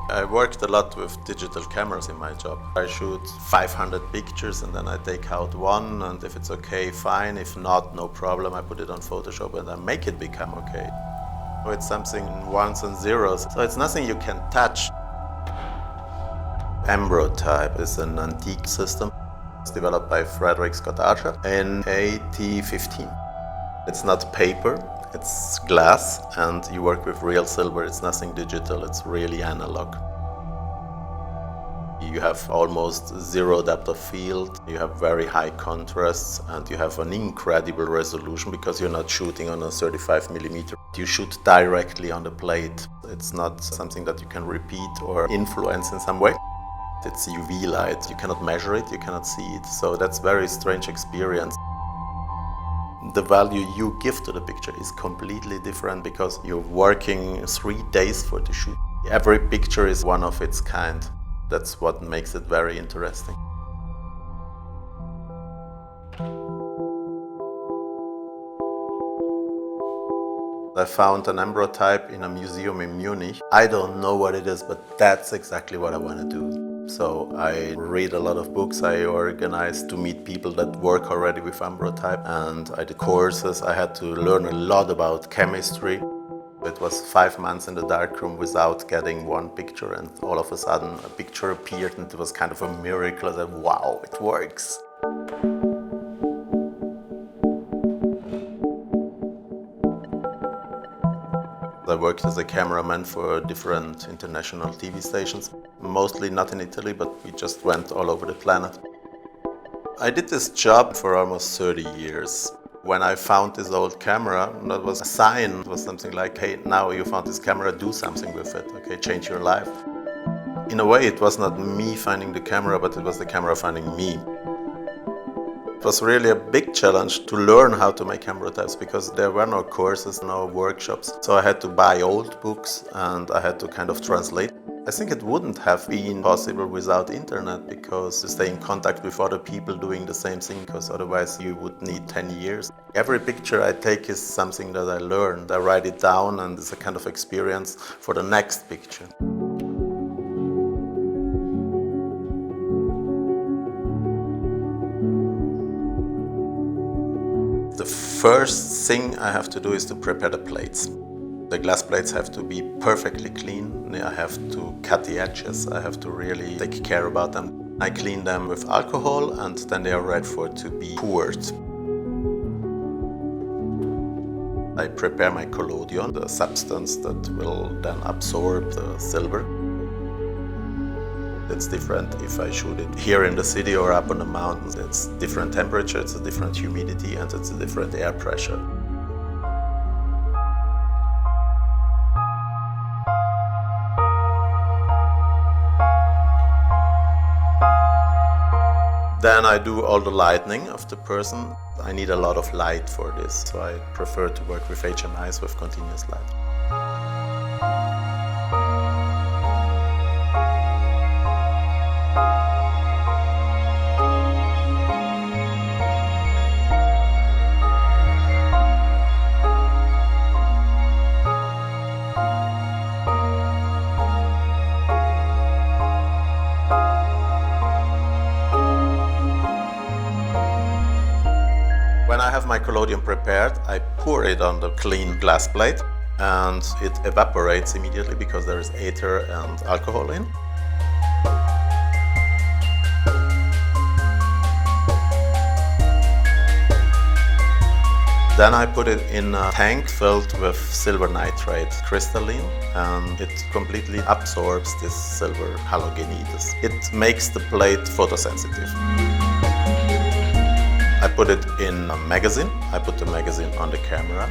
I worked a lot with digital cameras in my job. I shoot 500 pictures and then I take out one, and if it's okay, fine. If not, no problem. I put it on Photoshop and I make it become okay. It's something ones and zeros, so it's nothing you can touch. Ambrotype is an antique system. It's developed by Frederick Scott Archer in 1815. It's not paper, it's glass, and you work with real silver. It's nothing digital, it's really analog. You have almost zero depth of field, you have very high contrasts, and you have an incredible resolution because you're not shooting on a 35mm. You shoot directly on the plate. It's not something that you can repeat or influence in some way. It's UV light, you cannot measure it, you cannot see it, so that's a very strange experience. The value you give to the picture is completely different because you're working 3 days for the shoot. Every picture is one of its kind. That's what makes it very interesting. I found an ambrotype in a museum in Munich. I don't know what it is, but that's exactly what I want to do. So I read a lot of books, I organized to meet people that work already with ambrotype, and I did courses. I had to learn a lot about chemistry. It was 5 months in the darkroom without getting one picture, and all of a sudden a picture appeared, and it was kind of a miracle. I said, wow, it works. I worked as a cameraman for different international TV stations, mostly not in Italy, but we just went all over the planet. I did this job for almost 30 years. When I found this old camera, that was a sign. It was something like, hey, now you found this camera, do something with it, okay, change your life. In a way, it was not me finding the camera, but it was the camera finding me. It was really a big challenge to learn how to make ambrotypes because there were no courses, no workshops. So I had to buy old books and I had to kind of translate. I think it wouldn't have been possible without internet because to stay in contact with other people doing the same thing, because otherwise you would need 10 years. Every picture I take is something that I learned. I write it down and it's a kind of experience for the next picture. The first thing I have to do is to prepare the plates. The glass plates have to be perfectly clean. I have to cut the edges. I have to really take care about them. I clean them with alcohol and then they are ready to be poured. I prepare my collodion, the substance that will then absorb the silver. It's different if I shoot it here in the city or up on the mountains. It's different temperature, it's a different humidity, and it's a different air pressure. Then I do all the lighting of the person. I need a lot of light for this, so I prefer to work with HMIs with continuous light. When I have my collodion prepared, I pour it on the clean glass plate and it evaporates immediately because there is ether and alcohol in. Then I put it in a tank filled with silver nitrate crystalline, and it completely absorbs this silver halogenides. It makes the plate photosensitive. I put it in a magazine. I put the magazine on the camera.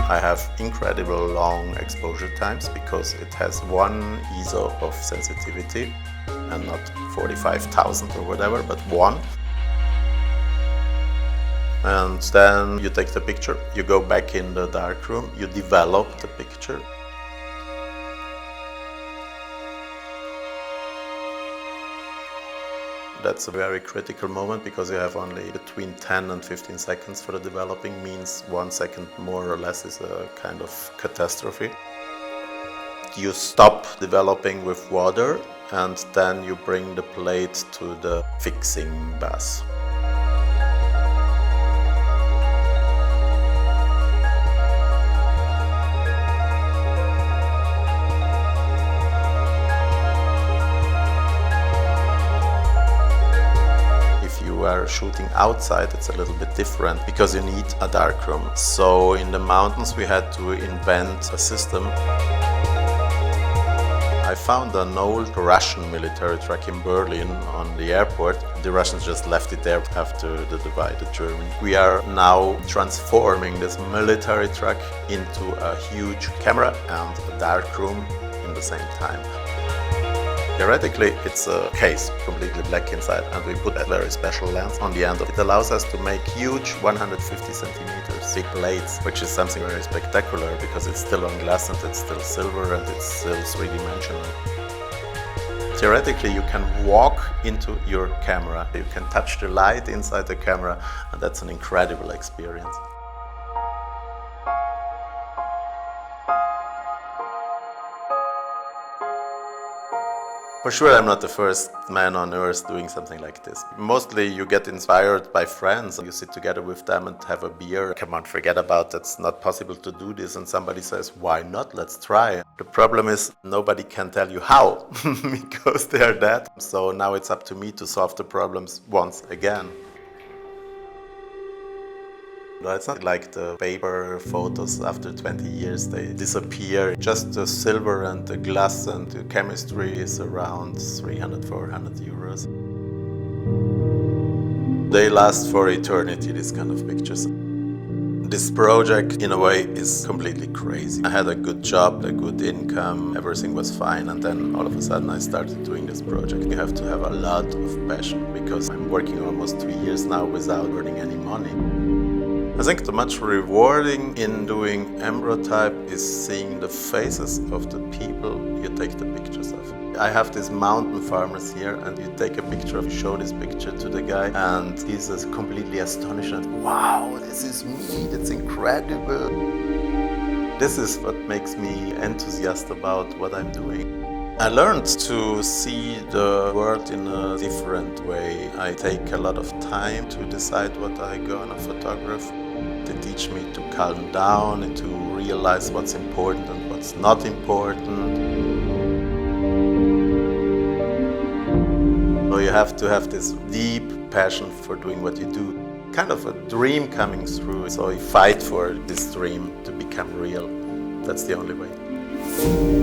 I have incredible long exposure times because it has 1 ISO of sensitivity and not 45,000 or whatever, but 1. And then you take the picture, you go back in the darkroom, you develop the picture. That's a very critical moment because you have only between 10 and 15 seconds for the developing, means 1 second more or less is a kind of catastrophe. you stop developing with water and then you bring the plate to the fixing bath. If you are shooting outside, it's a little bit different because you need a darkroom. So in the mountains we had to invent a system. I found an old Russian military truck in Berlin on the airport. The Russians just left it there after the divided Germany. We are now transforming this military truck into a huge camera and a darkroom in the same time. Theoretically, it's a case, completely black inside, and we put a very special lens on the end of it. It allows us to make huge 150 centimeters big plates, which is something very spectacular because it's still on glass and it's still silver and it's still three-dimensional. Theoretically, you can walk into your camera, you can touch the light inside the camera, and that's an incredible experience. For sure, I'm not the first man on earth doing something like this. Mostly you get inspired by friends. You sit together with them and have a beer. Come on, forget about it's not possible to do this. And somebody says, why not? Let's try. The problem is nobody can tell you how because they are dead. So now it's up to me to solve the problems once again. No, it's not like the paper photos after 20 years, they disappear. Just the silver and the glass and the chemistry is around 300–400 euros. They last for eternity, these kind of pictures. This project, in a way, is completely crazy. I had a good job, a good income, everything was fine, and then all of a sudden I started doing this project. You have to have a lot of passion, because I'm working almost 2 years now without earning any money. I think the much rewarding in doing Ambrotype is seeing the faces of the people you take the pictures of. I have these mountain farmers here, and you take a picture, you show this picture to the guy, and he's completely astonished and, wow, this is me, that's incredible. This is what makes me enthusiastic about what I'm doing. I learned to see the world in a different way. I take a lot of time to decide what I'm gonna photograph. They teach me to calm down and to realize what's important and what's not important. So you have to have this deep passion for doing what you do. Kind of a dream coming through. So you fight for this dream to become real. That's the only way.